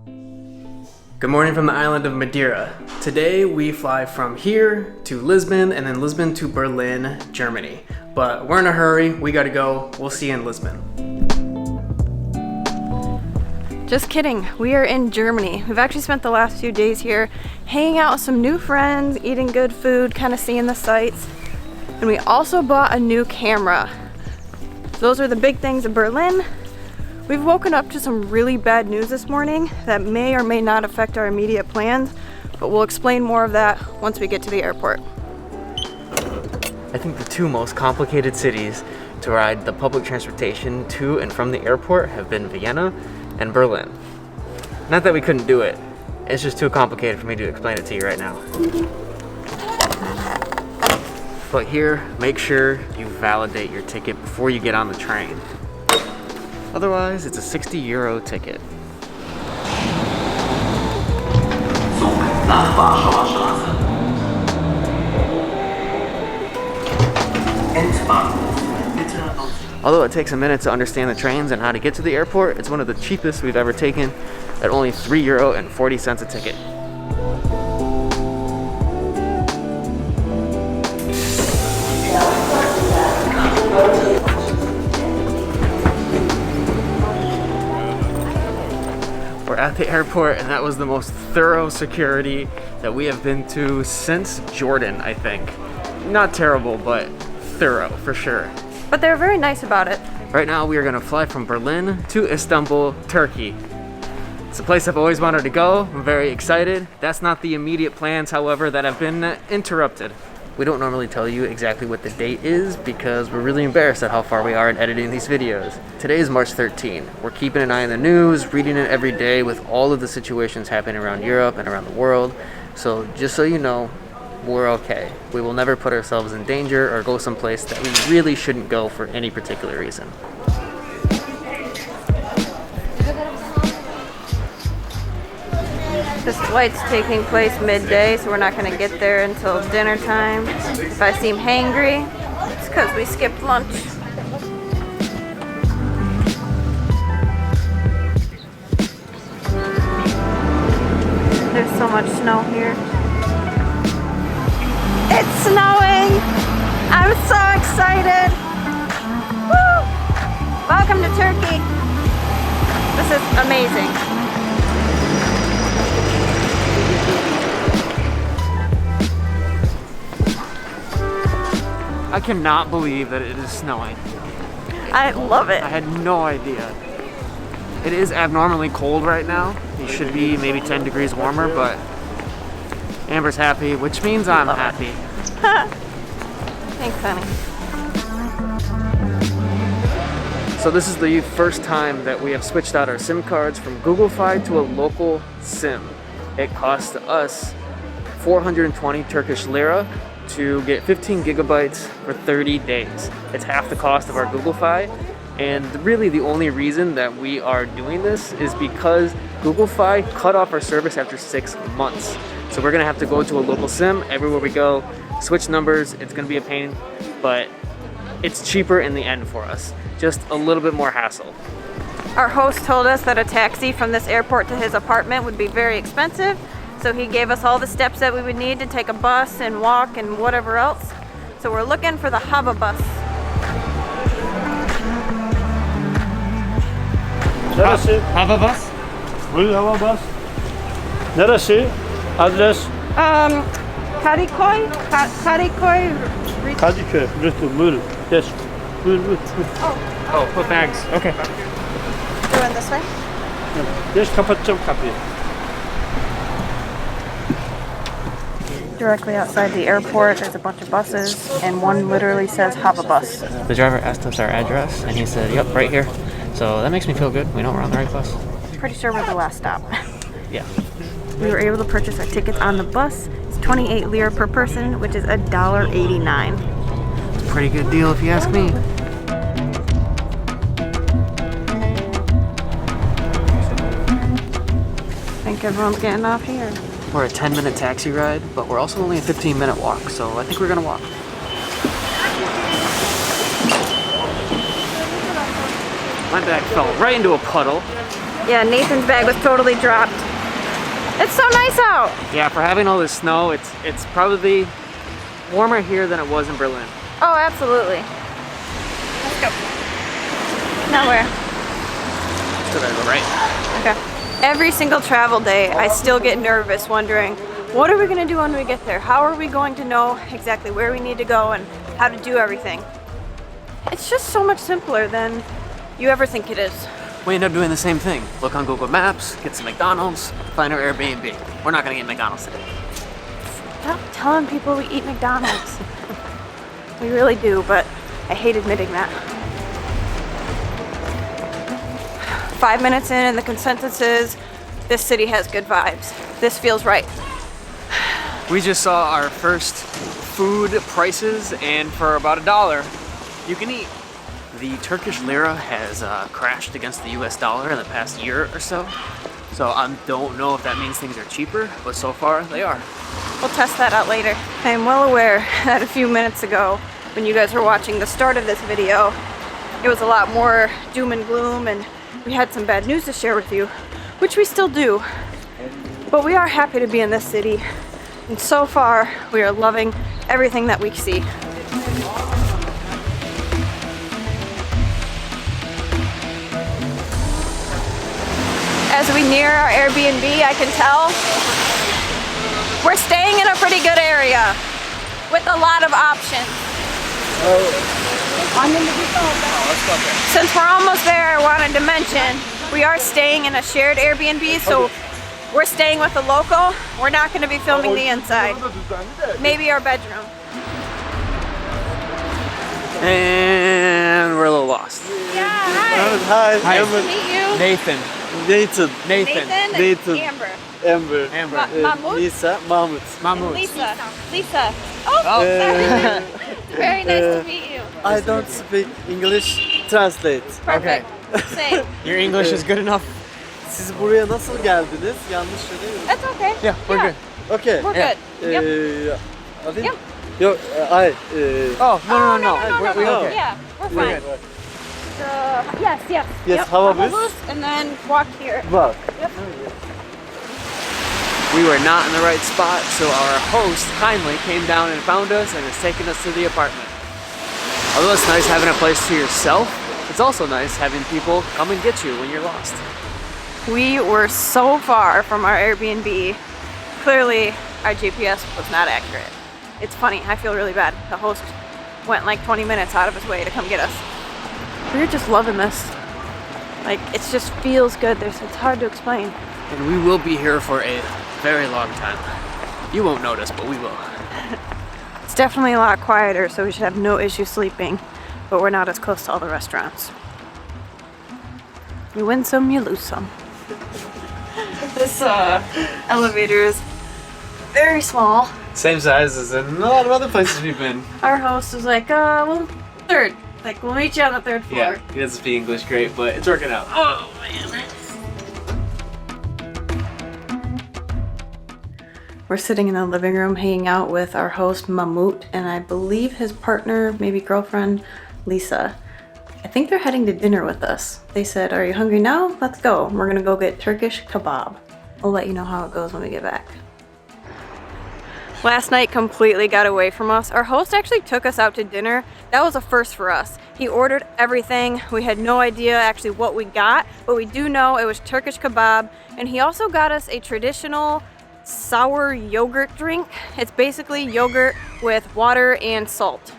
Good morning from the island of Madeira. Today we fly from here to Lisbon and then Lisbon to Berlin, Germany. But we're in a hurry, we gotta go. We'll see you in Lisbon. Just kidding, we are in Germany. We've actually spent the last few days here hanging out with some new friends, eating good food, kind of seeing the sights. And we also bought a new camera. Those are the big things in Berlin. We've woken up to some really bad news this morning that may or may not affect our immediate plans, but we'll explain more of that once we get to the airport. I think the two most complicated cities to ride the public transportation to and from the airport have been Vienna and Berlin. Not that we couldn't do it, it's just too complicated for me to explain it to you right now. But here, make sure you validate your ticket before you get on the train. Otherwise, it's a €60 ticket. Although it takes a minute to understand the trains and how to get to the airport, it's one of the cheapest we've ever taken at only €3.40 a ticket. We're at the airport, and that was the most thorough security that we have been to since Jordan, I think. Not terrible, but thorough for sure. But they're very nice about it. Right now we are gonna fly from Berlin to Istanbul, Turkey. It's a place I've always wanted to go. I'm very excited. That's not the immediate plans, however, that have been interrupted. We don't normally tell you exactly what the date is because we're really embarrassed at how far we are in editing these videos. Today is March 13. We're keeping an eye on the news, reading it every day with all of the situations happening around Europe and around the world. So just so you know, we're okay. We will never put ourselves in danger or go someplace that we really shouldn't go for any particular reason. This flight's taking place midday, so we're not gonna get there until dinner time. If I seem hangry, it's because we skipped lunch. There's so much snow here. It's snowing! I'm so excited! Woo! Welcome to Turkey. This is amazing. I cannot believe that it is snowing. I love it. I had no idea. It is abnormally cold right now. It should be maybe 10 degrees warmer, but Amber's happy, which means I'm happy. Thanks, honey. So this is the first time that we have switched out our SIM cards from Google Fi to a local SIM. It cost us 420 Turkish lira to get 15 gigabytes for 30 days. It's half the cost of our Google Fi, and really the only reason that we are doing this is because Google Fi cut off our service after 6 months. So we're gonna have to go to a local SIM everywhere we go, switch numbers. It's gonna be a pain, but it's cheaper in the end for us. Just a little bit more hassle. Our host told us that a taxi from this airport to his apartment would be very expensive, so he gave us all the steps that we would need to take a bus and walk and whatever else. So we're looking for the Hava bus. Neresi? Hava bus? Buyurun hava bas. Neresi? Adres Kadıköy, Kadıköy. Kadıköy. Lütfen buyurun. Geç. Buyurun buyurun. Oh, put bags. Okay. Going this way? Geç kapatacağım kapıyı. Directly outside the airport, there's a bunch of buses, and one literally says Hava bus. The driver asked us our address, and he said, yep, right here. So that makes me feel good. We know we're on the right bus. Pretty sure we're the last stop. Yeah. We were able to purchase our tickets on the bus. It's 28 lira per person, which is $1.89. It's a pretty good deal if you ask me. I think everyone's getting off here. We're a 10-minute taxi ride, but we're also only a 15-minute walk, so I think we're gonna walk. My bag fell right into a puddle. Yeah, Nathan's bag was totally dropped. It's so nice out. Yeah, for having all this snow, it's probably warmer here than it was in Berlin. Oh, absolutely. Let's go. Now where? So I go right. Okay. Every single travel day, I still get nervous wondering, what are we gonna do when we get there? How are we going to know exactly where we need to go and how to do everything? It's just so much simpler than you ever think it is. We end up doing the same thing. Look on Google Maps, get some McDonald's, find our Airbnb. We're not gonna get McDonald's today. Stop telling people we eat McDonald's. We really do, but I hate admitting that. 5 minutes in and the consensus is, this city has good vibes. This feels right. We just saw our first food prices, and for about $1, you can eat. The Turkish lira has crashed against the US dollar in the past year or so. So I don't know if that means things are cheaper, but so far they are. We'll test that out later. I am well aware that a few minutes ago, when you guys were watching the start of this video, it was a lot more doom and gloom and we had some bad news to share with you, which we still do. But we are happy to be in this city, and so far we are loving everything that we see. As we near our Airbnb, I can tell we're staying in a pretty good area with a lot of options. Since we're almost there, I wanted to mention we are staying in a shared Airbnb, so we're staying with a local. We're not going to be filming the inside. Maybe our bedroom. And we're a little lost. Yeah, hi. Hi, Nice to meet you. Nathan. Nathan, Nathan. Amber. Amber, Mahmoud. Lisa, Mahmut. Mahmoud. Lisa. Lisa. Oh, sorry. Very nice to meet you. I don't speak English. Translate. Perfect. Say. Your English is good enough. Siz buraya nasıl geldiniz? Yanlış söyleyeyim mi? That's okay. Yeah, we're good. Okay. We're Yeah. good. Yep. Alayım? Yep. Yok, Oh, no. No. We're okay. Yeah, we're fine. good. Yes. Yes, Yep. hava biz. And then walk here. Bak. We were not in the right spot, so our host kindly came down and found us and has taken us to the apartment. Although it's nice having a place to yourself, it's also nice having people come and get you when you're lost. We were so far from our Airbnb. Clearly, our GPS was not accurate. It's funny, I feel really bad. The host went like 20 minutes out of his way to come get us. We're just loving this. Like, it just feels good. It's hard to explain. And we will be here for a very long time. You won't notice, but we will. It's definitely a lot quieter, so we should have no issue sleeping, but we're not as close to all the restaurants. You win some, you lose some. This elevator is very small. Same size as in a lot of other places we've been. Our host was like, well, third. Like, we'll meet you on the third floor. Yeah, he doesn't speak English great, but it's working out. Oh, man. We're sitting in the living room hanging out with our host, Mahmoud, and I believe his partner, maybe girlfriend, Lisa. I think they're heading to dinner with us. They said, are you hungry now? Let's go. We're gonna go get Turkish kebab. I'll let you know how it goes when we get back. Last night completely got away from us. Our host actually took us out to dinner. That was a first for us. He ordered everything. We had no idea actually what we got, but we do know it was Turkish kebab, and he also got us a traditional sour yogurt drink. It's basically yogurt with water and salt.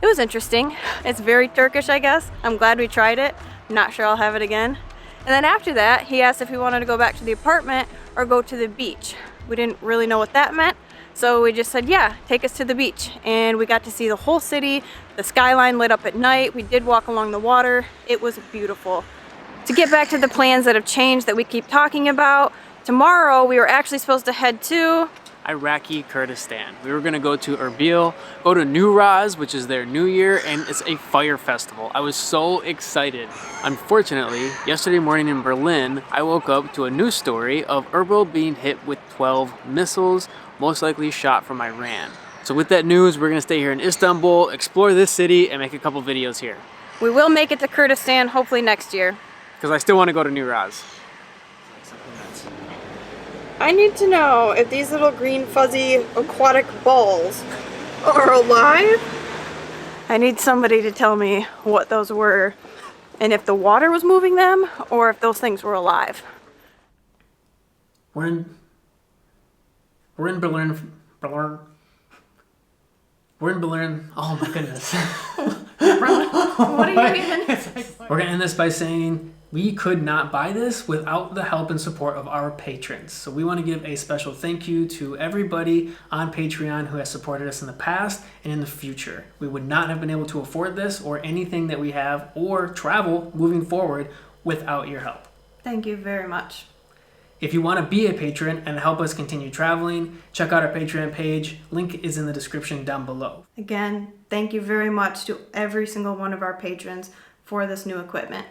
It was interesting. It's very Turkish, I guess. I'm glad we tried it. I'm not sure I'll have it again. And then after that, he asked if we wanted to go back to the apartment or go to the beach. We didn't really know what that meant, so we just said, yeah, take us to the beach. And we got to see the whole city, the skyline lit up at night. We did walk along the water. It was beautiful. To get back to the plans that have changed that we keep talking about, tomorrow we were actually supposed to head to Iraqi Kurdistan. We were gonna go to Erbil, go to New Raz, which is their new year, and it's a fire festival. I was so excited. Unfortunately, yesterday morning in Berlin, I woke up to a news story of Erbil being hit with 12 missiles, most likely shot from Iran. So with that news, we're gonna stay here in Istanbul, explore this city, and make a couple videos here. We will make it to Kurdistan hopefully next year. Because I still wanna go to New Raz. I need to know if these little green fuzzy aquatic balls are alive. I need somebody to tell me what those were and if the water was moving them or if those things were alive. We're in Berlin. We're in Berlin. Oh my goodness. What are you even? We're gonna end this by saying we could not buy this without the help and support of our patrons. So we want to give a special thank you to everybody on Patreon who has supported us in the past and in the future. We would not have been able to afford this or anything that we have or travel moving forward without your help. Thank you very much. If you want to be a patron and help us continue traveling, check out our Patreon page. Link is in the description down below. Again, thank you very much to every single one of our patrons for this new equipment.